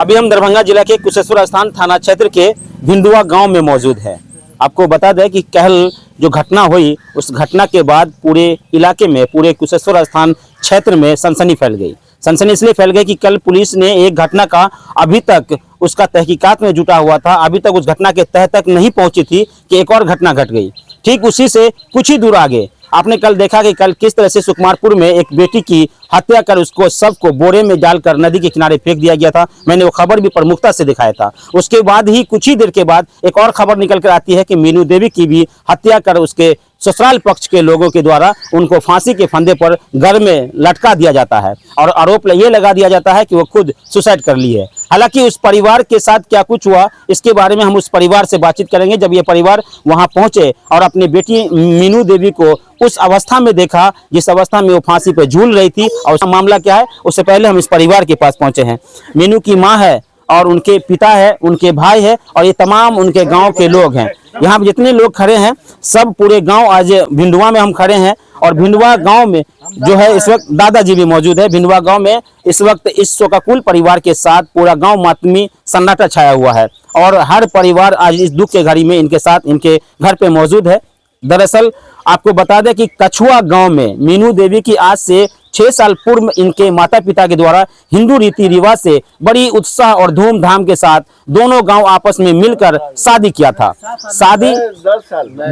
अभी हम दरभंगा जिला के कुशेश्वर स्थान थाना क्षेत्र के भिंडुआ गांव में मौजूद है। आपको बता दें कि कल जो घटना हुई उस घटना के बाद पूरे इलाके में, पूरे कुशेश्वर स्थान क्षेत्र में सनसनी फैल गई। सनसनी इसलिए फैल गई कि कल पुलिस ने एक घटना का अभी तक उसका तहकीकात में जुटा हुआ था, अभी तक उस घटना के तह तक नहीं पहुंची थी कि एक और घटना घट गई। ठीक उसी से कुछ ही दूर आगे आपने कल देखा कि कल किस तरह से सुकुमारपुर में एक बेटी की हत्या कर उसको सबको बोरे में डालकर नदी के किनारे फेंक दिया गया था। मैंने वो खबर भी प्रमुखता से दिखाया था। उसके बाद ही कुछ ही देर के बाद एक और खबर निकल कर आती है कि मीनू देवी की भी हत्या कर उसके ससुराल पक्ष के लोगों के द्वारा उनको फांसी के फंदे पर घर में लटका दिया जाता है और आरोप ये लगा दिया जाता है कि वो खुद सुसाइड कर ली है। हालांकि उस परिवार के साथ क्या कुछ हुआ इसके बारे में हम उस परिवार से बातचीत करेंगे। जब ये परिवार वहां पहुंचे और अपनी बेटी मीनू देवी को उस अवस्था में देखा जिस अवस्था में वो फांसी पर झूल रही थी, और उसका मामला क्या है उससे पहले हम इस परिवार के पास पहुंचे हैं। मीनू की माँ है और उनके पिता है, उनके भाई है और ये तमाम उनके गांव के लोग हैं। यहाँ पे जितने लोग खड़े हैं सब पूरे गांव, आज भिंडुआ में हम खड़े हैं और भिंडुआ गांव में जो है इस वक्त दादाजी भी मौजूद है। भिंडुआ गांव में इस वक्त इस शोकाकुल परिवार के साथ पूरा गांव मातमी सन्नाटा छाया हुआ है और हर परिवार आज इस दुख के घड़ी में इनके साथ इनके घर पे मौजूद है। दरअसल आपको बता दें कि कछुआ गांव में मीनू देवी की आज से 6 साल पूर्व इनके माता पिता के द्वारा हिंदू रीति रिवाज से बड़ी उत्साह और धूमधाम के साथ दोनों गांव आपस में मिलकर शादी किया था। शादी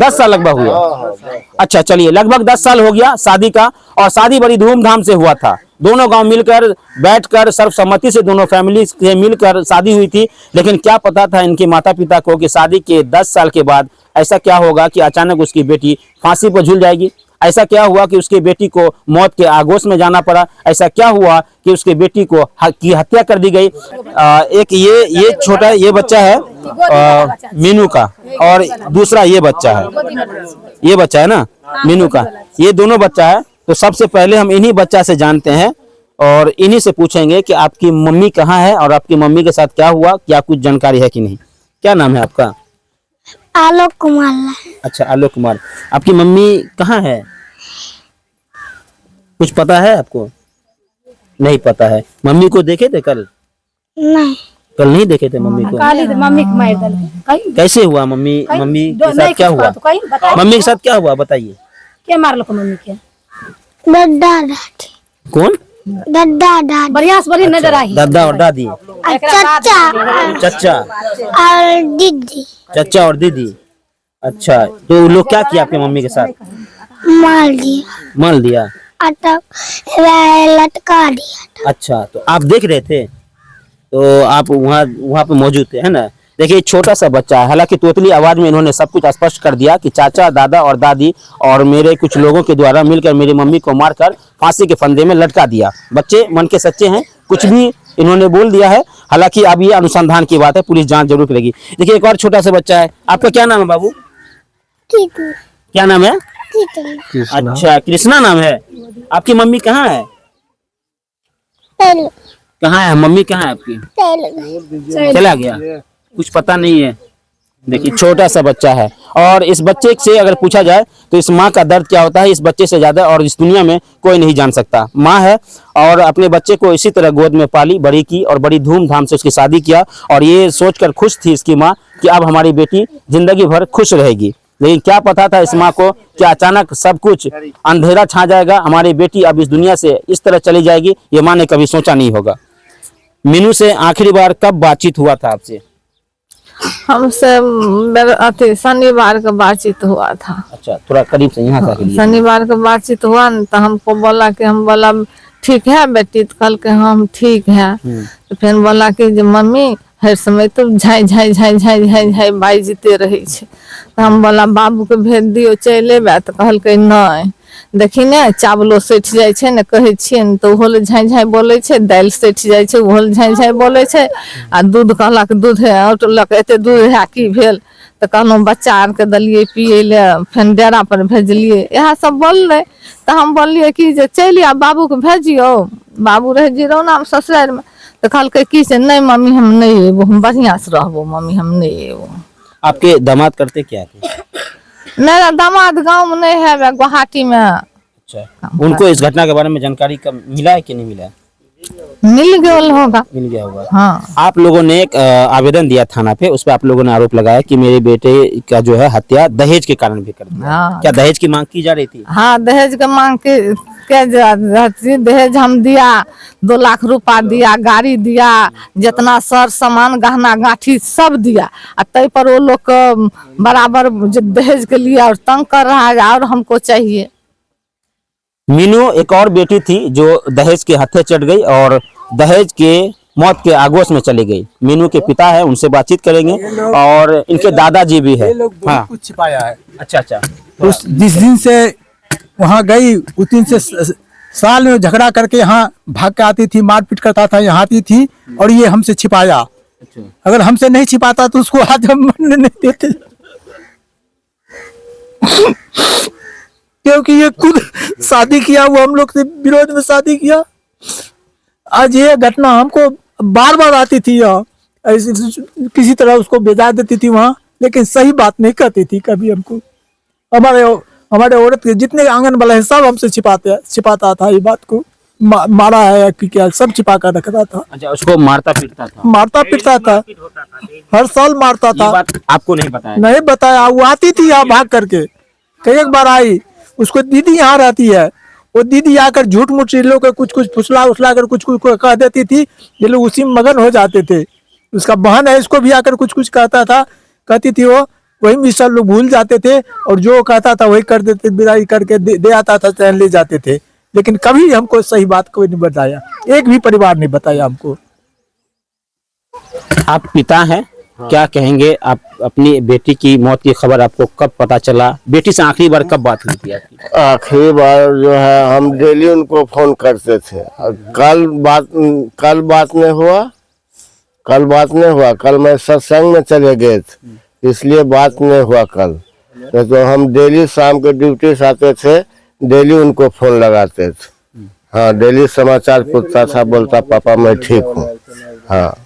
10 साल लगभग हुआ। अच्छा चलिए, लगभग 10 साल हो गया शादी का और शादी बड़ी धूमधाम से हुआ था। दोनों गांव मिलकर बैठकर सर्वसम्मति से दोनों फैमिली से मिलकर शादी हुई थी। लेकिन क्या पता था इनके माता पिता को कि शादी के 10 साल के बाद ऐसा क्या होगा कि अचानक उसकी बेटी फांसी पर झूल जाएगी। ऐसा क्या हुआ कि उसकी बेटी को मौत के आगोश में जाना पड़ा। ऐसा क्या हुआ कि उसकी बेटी को की हत्या कर दी गई। एक ये छोटा ये बच्चा है मीनू का और दूसरा ये बच्चा है ना मीनू का, ये दोनों बच्चा है। तो सबसे पहले हम इन्हीं बच्चा से जानते हैं और इन्हीं से पूछेंगे कि आपकी मम्मी कहाँ है और आपकी मम्मी के साथ क्या हुआ, क्या कुछ जानकारी है कि नहीं। क्या नाम है आपका? आलोक कुमार। अच्छा आलोक कुमार। आपकी मम्मी कहाँ है, कुछ पता है आपको? नहीं पता है। मम्मी को देखे थे कल? नहीं, कल नहीं देखे थे मम्मी को। मम्मी को मार दल। कैसे हुआ? मम्मी के साथ क्या हुआ? मम्मी के साथ क्या हुआ बताइए। क्या मार लो मम्मी के? दादा दादी। कौन? दादा दादी। बढ़िया से बढ़िया नजर आई। दादा और दादी, चचा और दीदी। चचा और दीदी। अच्छा, तो वो लोग क्या किया आपके मम्मी के साथ? मार दिया, लटका दिया। अच्छा, तो आप देख रहे थे? तो आप वहाँ पे मौजूद थे, है ना? देखिए छोटा सा बच्चा है, हालांकि तोतली आवाज में इन्होंने सब कुछ स्पष्ट कर दिया कि चाचा, दादा और दादी और मेरे कुछ लोगों के द्वारा मिलकर मेरी मम्मी को मारकर फांसी के फंदे में लटका दिया। बच्चे मन के सच्चे हैं, कुछ भी इन्होंने बोल दिया है। हालांकि अब ये अनुसंधान की बात है, पुलिस जांच जरूर करेगी। देखिए एक और छोटा सा बच्चा है। आपका क्या नाम है बाबू? क्या नाम है? अच्छा कृष्णा नाम है। आपकी मम्मी कहाँ है? कहाँ है मम्मी? कहाँ है आपकी? चला गया, कुछ पता नहीं है। देखिए छोटा सा बच्चा है और इस बच्चे से अगर पूछा जाए तो इस माँ का दर्द क्या होता है इस बच्चे से ज्यादा और इस दुनिया में कोई नहीं जान सकता। माँ है और अपने बच्चे को इसी तरह गोद में पाली बड़ी की और बड़ी धूमधाम से उसकी शादी किया और ये सोचकर खुश थी इसकी माँ कि अब हमारी बेटी जिंदगी भर खुश रहेगी। लेकिन क्या पता था इस माँ को कि अचानक सब कुछ अंधेरा छा जाएगा, हमारी बेटी अब इस दुनिया से इस तरह चली जाएगी, ये माँ ने कभी सोचा नहीं होगा। मीनू से आखिरी बार कब बातचीत हुआ था आपसे? हमसे शनिवार का बातचीत हुआ था। अच्छा थोड़ा करीब से यहाँ तक। शनिवार का बातचीत हुआ न, तो हमको बोला कि हम बोला ठीक है बेटी, तो कल के हम ठीक है। तो फिर बोला कि मम्मी हर समय तो झाई झाई झाई झाई झाई झाई बाई जीते रही छे। तो हम बोला बाबू के भेज दियो चले बा। तो कहलकै नहीं, देखी ने चावलो सठि जाय छे ने, कहे छिए न तो ओहो झाई झाई बोले छे, दाल सठि जाय छे ओहो झाई झाई बोले छे। आ दूध कहलक दूध औटलक एते दूध है की भेल। तो कहलहुँ बच्चा आर के दलिए पिए ले, फिर डेरा पर भेजलिए, यह सब बोलले। तो हम बोलिए कि जे चलि आ बाबू के भेजियो। बाबू रह जिरौना में ससुराल में। तो कहलकै कि से नहीं मम्मी हम नहीं एबो, हम बढ़िया से रहबो मम्मी, हम नहीं एबो। आपके दामाद करते क्या थे? मेरा दामाद गांव में नहीं है, गुवाहाटी में। अच्छा, उनको इस घटना के बारे में जानकारी कब मिला है कि नहीं मिला? मिल गया होगा। मिल गया होगा। हाँ आप लोगों ने एक आवेदन दिया थाना पे, उस पर आप लोगों ने आरोप लगाया कि मेरे बेटे का जो है हत्या दहेज के कारण भी कर दिया। हाँ क्या दहेज की मांग की जा रही थी? हाँ, दहेज का मांग के दहेज हम दिया, 2 लाख रुपया दिया, गाड़ी दिया, जितना सर सामान गहना गांठी सब दिया, और तय पर वो लोग बराबर जो दहेज के लिए और तंग कर रहा है और हमको चाहिए। मीनू एक और बेटी थी जो दहेज के हत्थे चढ़ गई और दहेज के मौत के आगोश में चली गई। मीनू के पिता है, उनसे बातचीत करेंगे, और इनके दादाजी भी है। हाँ कुछ छिपाया है। अच्छा अच्छा। उस जिस दिन से वहाँ गई उस दिन से साल में झगड़ा करके यहाँ भाग के आती थी, मारपीट करता था, यहाँ आती थी और ये हमसे छिपाया। अगर हमसे नहीं छिपाता तो उसको आज हम मरने नहीं देते, क्योंकि ये खुद शादी किया, वो हम लोग से विरोध में शादी किया। आज ये घटना हमको बार बार आती थी, यहाँ ऐसे किसी तरह उसको भेजा देती थी वहाँ, लेकिन सही बात नहीं कहती थी कभी हमको। हमारे औरत के जितने आंगन वाला है सब हमसे छिपाता था ये बात को, मारा है कि क्या सब छिपा कर रखता था। अच्छा, उसको मारता पीटता था। हर साल मारता ये था। बात आपको नहीं बताया? नहीं बताया। वो आती थी यहाँ भाग करके, कई एक बार आई, उसको दीदी यहाँ रहती है, वो दीदी आकर झूठ मूठ लोग कुछ फुसला उछला कर कुछ कह देती थी, ये लोग उसी में मगन हो जाते थे। उसका बहन है, इसको भी आकर कुछ कहती थी, वो वही मिस्टर लोग भूल जाते थे और जो कहता था वही कर देते, विदाई करके दे आता था, चैन ले जाते थे। लेकिन कभी हमको सही बात कोई नहीं बताया, एक भी परिवार नहीं बताया हमको। आप पिता हैं, क्या कहेंगे? आप अपनी बेटी की मौत की खबर आपको कब पता चला? बेटी से आखिरी बार कब बात हुई थी आपकी? आखिरी बार जो है हम डेली उनको फोन करते थे। कल बात नहीं हुआ। कल मैं सत्संग में चले गए थे, इसलिए बात नहीं हुआ कल। तो हम डेली शाम के ड्यूटी से आते थे, डेली उनको फोन लगाते थे। हाँ, डेली समाचार पूछता था, बोलता पापा मैं ठीक हूँ। हाँ,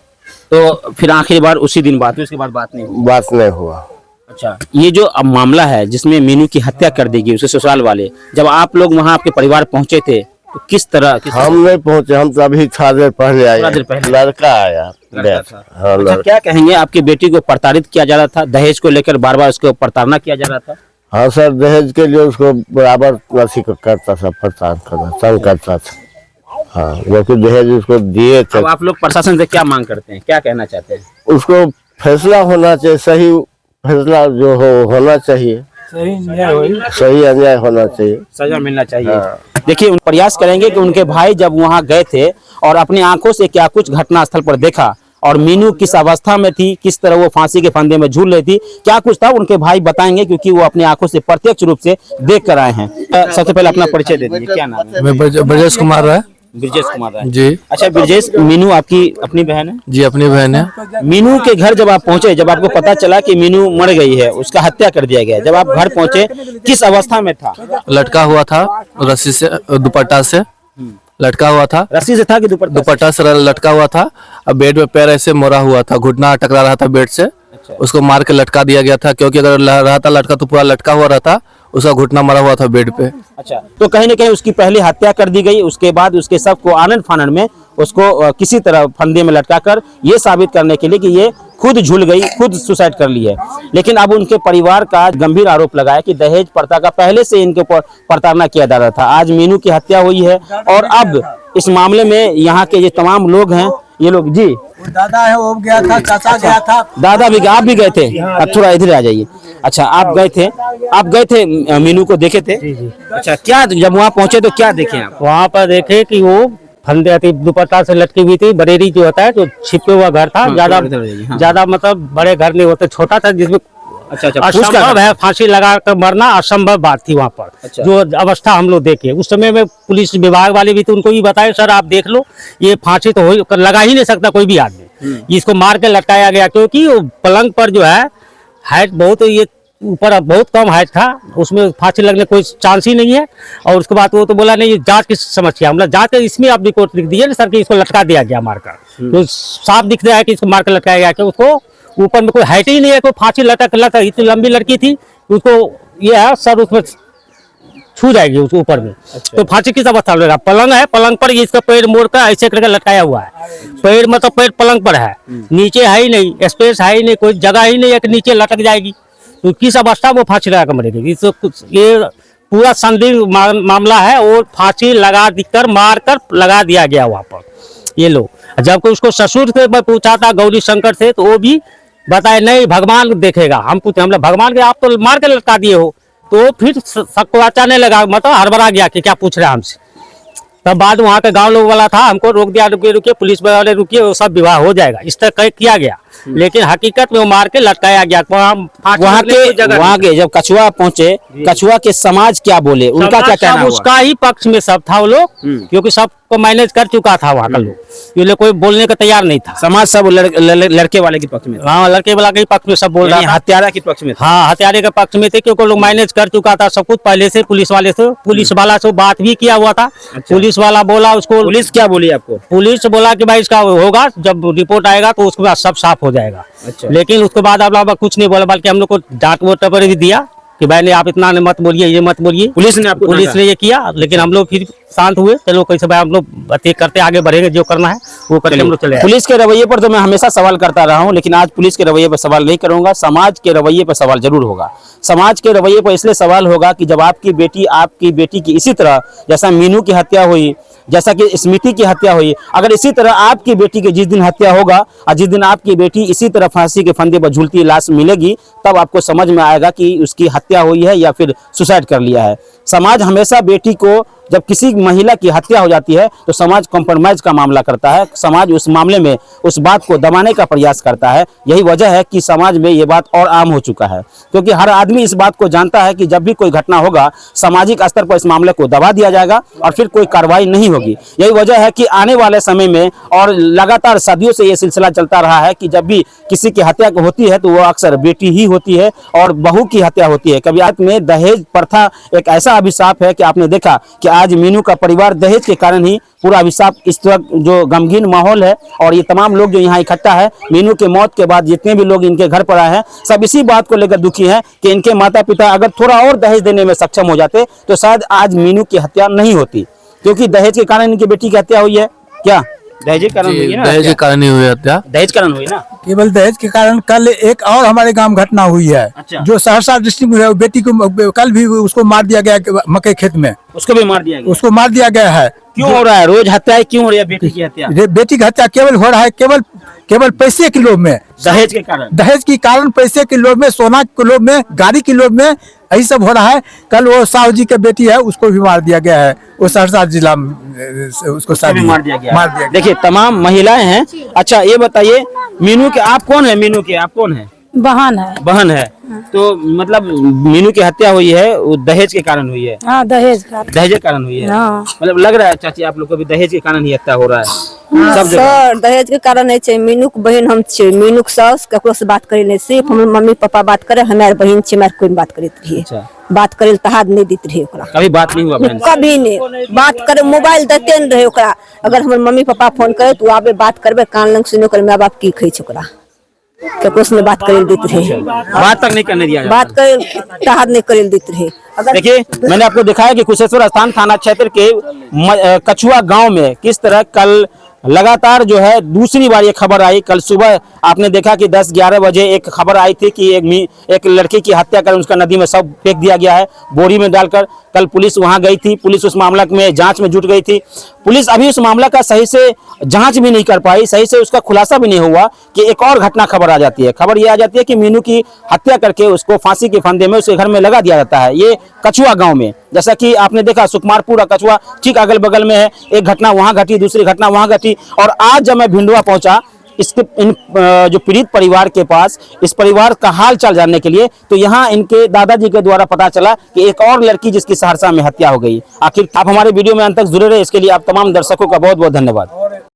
तो फिर आखिरी बार उसी दिन बात हुई, उसके बाद बात नहीं हुआ। अच्छा, ये जो अब मामला है जिसमें मीनू की हत्या कर दी गई, उसके ससुराल वाले, जब आप लोग वहाँ आपके परिवार पहुँचे थे तो किस तरह? हम नहीं पहुँचे, हम तो अभी थोड़ा देर पहले आए। लड़का आया। हाँ, अच्छा, क्या कहेंगे? आपकी बेटी को प्रताड़ित किया जा रहा था, दहेज को लेकर बार बार उसको प्रताड़ना किया जा रहा था? हाँ सर, दहेज के लिए उसको बराबर करता था, परेशान तंग करता था। हाँ, क्योंकि दहेज उसको दिए थे। अब आप लोग प्रशासन से क्या मांग करते हैं, क्या कहना चाहते हैं? उसको फैसला होना चाहिए, सही फैसला जो होना चाहिए, सही अन्याय होना चाहिए, सजा मिलना चाहिए। हाँ। देखिए, उन प्रयास करेंगे कि उनके भाई जब वहाँ गए थे और अपनी आंखों से क्या कुछ घटना स्थल पर देखा और मीनू किस अवस्था में थी, किस तरह वो फांसी के फंदे में झूल रही थी, क्या कुछ था, उनके भाई बताएंगे, क्योंकि वो अपनी आंखों से प्रत्यक्ष रूप से देख कर आए हैं। सबसे पहले अपना परिचय दे दीजिए, क्या नाम है? मैं ब्रजेश कुमार है। ब्रजेश कुमार है जी। अच्छा ब्रजेश, मीनू आपकी अपनी बहन है? जी, अपनी बहन है। मीनू के घर जब आप पहुंचे, जब आपको पता चला कि मीनू मर गई है, उसका हत्या कर दिया गया, जब आप घर पहुंचे किस अवस्था में था? लटका हुआ था, रस्सी से, दुपट्टा से लटका हुआ था। रस्सी से था कि दुपट्टा से लटका हुआ था। अब बेड में पैर ऐसे मोड़ा हुआ था, घुटना टकरा रहा था बेड से। उसको मार के लटका दिया गया था, क्योंकि अगर रहता लटका तो पूरा लटका हुआ रहता, उसका घुटना मरा हुआ था बेड पे। अच्छा, तो कहीं ना कहीं उसकी पहले हत्या कर दी गई, उसके बाद उसके शव को आनंद फानन में उसको किसी तरह फंदे में लटकाकर ये साबित करने के लिए कि ये खुद झूल गई, खुद सुसाइड कर ली है। लेकिन अब उनके परिवार का गंभीर आरोप लगाया कि दहेज प्रथा का पहले से इनके ऊपर प्रताड़ना किया जा रहा था। आज मीनू की हत्या हुई है और अब इस मामले में यहाँ के ये तमाम लोग हैं, ये लोग जी, दादा है वो गया था, चाचा गया था, दादा भी, आप भी गए थे? अब थोड़ा इधर आ जाइए। अच्छा, आप गए थे मीनू को देखे थे? अच्छा, क्या जब वहाँ पहुंचे तो क्या देखे आप? वहाँ पर देखे कि वो फंदे थी, दुपट्टा से लटकी हुई थी। बरेली जो होता है, जो छिपे हुआ घर था, ज्यादा मतलब बड़े घर नहीं होते, छोटा था, जिसमें अच्छा, असंभव है, फांसी लगा कर मरना असंभव बात थी वहाँ पर। अच्छा। जो अवस्था हम लोग देखे उस समय में, पुलिस विभाग वाले भी थे, उनको भी बताए सर आप देख लो, ये फांसी तो लगा ही नहीं सकता कोई भी आदमी, इसको मार के लटकाया गया, क्योंकि पलंग पर जो है हाइट बहुत, ये ऊपर बहुत कम हाइट था, उसमें फांसी लगने कोई चांस ही नहीं है। और उसके बाद वो तो बोला नहीं, ये जांच की समस्या, मतलब जांच इसमें आप रिपोर्ट लिख दीजिए ना सर कि इसको लटका दिया गया मारकर, तो साफ दिख रहा है कि इसको मारकर लटकाया गया, कि उसको ऊपर में कोई हाइट ही नहीं है, कोई फांसी लटक इतनी लंबी लड़की थी, उसको ये है सर उसमें छू जाएगी उस ऊपर में। तो फांसी किस अवस्था में लगेगा? पलंग है, पलंग पर इसका पैर मोड़ कर ऐसे करके लटकाया हुआ है। पैर मतलब पैर पलंग पर है, नीचे है ही नहीं, स्पेस है ही नहीं, कोई जगह ही नहीं है कि नीचे लटक जाएगी। तो किस अवस्था वो फांसी लगा कर मरेगी? ये पूरा संदिग्ध मामला है और फांसी लगा कर मार कर लगा दिया गया वहाँ पर। ये लोग जबकि उसको ससुर से मैं पूछा था गौरी शंकर से, तो वो भी बताए नहीं भगवान देखेगा। हम पूछे हमने भगवान के आप तो मार के लटका दिए हो, तो फिर सबको अचाने लगा, मतलब हड़बड़ा गया कि क्या पूछ रहे हैं हमसे। तब बाद वहाँ के गांव लोग वाला था, हमको रोक दिया, रुकिए पुलिस वाले रुकिए, वो सब विवाह हो जाएगा इस तरह किया गया। लेकिन हकीकत में वो मार के लटकाया गया। वहाँ के जब कछुआ पहुंचे, कछुआ के समाज क्या बोले, उनका क्या कहना हुआ? उसका ही पक्ष में सब था वो लोग, क्योंकि सबको मैनेज कर चुका था वहाँ का लोग, ये लोग कोई बोलने का तैयार नहीं था। समाज सब लड़के वाले के पक्ष में था। हाँ, लड़के वाला के पक्ष में सब बोल रहा था, हत्यारा के पक्ष में था। हाँ, हत्यारे के पक्ष में थे, क्योंकि लोग मैनेज कर चुका था सब कुछ पहले से। पुलिस वाले से, पुलिस वाला से बात भी किया हुआ था। पुलिस वाला बोला उसको, पुलिस क्या बोली आपको? पुलिस बोला कि भाई इसका होगा, जब रिपोर्ट आएगा तो उसके बाद सब साफ हो जाएगा। लेकिन उसके बाद आप कुछ नहीं बोला, बल्कि हम लोग को डांट वोट पर भी दिया कि भाई नहीं आप इतना मत बोलिए, ये मत बोलिए। पुलिस ने आपको पुलिस ने ये किया, लेकिन हम लोग फिर शांत हुए। चलो कैसे भाई हम लोग बातें करते आगे बढ़ेंगे, जो करना है वो करके हम लोग चले आए। पुलिस के रवैये पर तो मैं हमेशा सवाल करता रहा हूं, लेकिन आज पुलिस के रवैये पर सवाल नहीं करूंगा। समाज के रवैये पर सवाल जरूर होगा। समाज के रवैये पर इसलिए सवाल होगा कि जब आपकी बेटी की इसी तरह, जैसा मीनू की हत्या हुई, जैसा कि स्मृति की हत्या हुई, अगर इसी तरह आपकी बेटी की जिस दिन हत्या होगा और जिस दिन आपकी बेटी इसी तरह फांसी के फंदे पर झूलती लाश मिलेगी, तब आपको समझ में आएगा कि उसकी हत्या हुई है या फिर सुसाइड कर लिया है। समाज हमेशा बेटी को, जब किसी महिला की हत्या हो जाती है तो समाज कॉम्प्रोमाइज का मामला करता है। समाज उस मामले में उस बात को दबाने का प्रयास करता है। यही वजह है कि समाज में ये बात और आम हो चुका है, क्योंकि हर आदमी इस बात को जानता है कि जब भी कोई घटना होगा सामाजिक स्तर पर इस मामले को दबा दिया जाएगा और फिर कोई कार्रवाई नहीं होगी। यही वजह है कि आने वाले समय में, और लगातार सदियों से ये सिलसिला चलता रहा है कि जब भी किसी की हत्या होती है तो वो अक्सर बेटी ही होती है और बहू की हत्या होती है। कभी आज में दहेज प्रथा एक ऐसा अभिशाप है कि आपने देखा कि आज मीनू का परिवार दहेज के कारण ही पूरा अभिशाप, इस वक्त जो गमगीन माहौल है और ये तमाम लोग जो यहाँ इकट्ठा है, मीनू के मौत के बाद जितने भी लोग इनके घर पर आए हैं, सब इसी बात को लेकर दुखी हैं कि इनके माता पिता अगर थोड़ा और दहेज देने में सक्षम हो जाते तो शायद आज मीनू की हत्या नहीं होती, क्योंकि दहेज के कारण इनकी बेटी की हत्या हुई है। क्या दहेज के कारण हुई है ना? दहेज के कारण ही हुई हत्या। दहेज कारण हुई ना? केवल दहेज के कारण कल एक और हमारे गांव घटना हुई है। अच्छा। जो सहरसा डिस्ट्रिक्ट में बेटी को कल भी उसको मार दिया गया मकई खेत में, उसको भी मार दिया गया। उसको मार दिया गया है। क्यों हो रहा है रोज हत्याएं, क्यों हो रही है बेटी की हत्या? बेटी की हत्या केवल हो रहा है केवल पैसे के लोभ में, दहेज के कारण। दहेज के कारण, पैसे के लोभ में, सोना के लोभ में, गाड़ी के लोभ में, यही सब हो रहा है। कल वो साहू जी की बेटी है, उसको भी मार दिया गया है। वो सहरसा जिला में उसको मार दिया गया। देखिए तमाम महिलाएं हैं। अच्छा ये बताइए, मीनू के आप कौन है? मीनू के आप कौन है? बहन है। बहन है। तो मतलब मीनू की हत्या हुई है वो दहेज के कारण हुई है? हाँ, दहेज का। दहेज के कारण हुई है। हाँ। मतलब लग रहा है चाची आप लोग को भी दहेज के कारण ही हत्या हो रहा है सब जगह। सर दहेज के कारण नहीं छे। मीनूक बहन हम छे, मीनूक सास ककरो से बात करे नहीं, सिर्फ हमर मम्मी पापा बात करे, हमार बहन छे, हमार कोई बात करत रही। अच्छा। बात करे तहाद नहीं देत रहे ओकरा, कभी बात नहीं हुआ बहन से? कभी नहीं बात करे, मोबाइल देते नहीं रहे ओकरा। अगर हमर मम्मी पापा फोन करे तो आबे बात करबे, कान लंग सुनो कर माँ बाप की खई छ ओकरा, ककरो से बात करे देत रहे, बात तक नहीं करने दिया जाता। बात करे तहाद नहीं करे देत रहे। अगर देखिए मैंने आपको दिखाया कि कुशेश्वर स्थान थाना क्षेत्र के कछुआ गांव में किस तरह कल लगातार जो है दूसरी बार ये खबर आई। कल सुबह आपने देखा कि 10-11 बजे एक खबर आई थी कि एक लड़के की हत्या कर उसका नदी में सब फेंक दिया गया है बोरी में डालकर। कल पुलिस वहां गई थी, पुलिस उस मामला में जांच में जुट गई थी। पुलिस अभी उस मामला का सही से जांच भी नहीं कर पाई, सही से उसका खुलासा भी नहीं हुआ कि एक और घटना खबर आ जाती है। खबर ये आ जाती है कि मीनू की हत्या करके उसको फांसी के फंदे में उसके घर में लगा दिया जाता है। ये कछुआ गांव में, जैसा कि आपने देखा सुकुमारपुर और कछुआ ठीक अगल बगल में है। एक घटना वहां घटी, दूसरी घटना वहां घटी। और आज जब मैं भिंडुआ पहुंचा इसके जो पीड़ित परिवार के पास, इस परिवार का हाल चाल जानने के लिए, तो यहाँ इनके दादाजी के द्वारा पता चला कि एक और लड़की जिसकी सहरसा में हत्या हो गई। आखिर आप हमारे वीडियो में अंत तक जुड़े रहे, इसके लिए आप तमाम दर्शकों का बहुत बहुत धन्यवाद।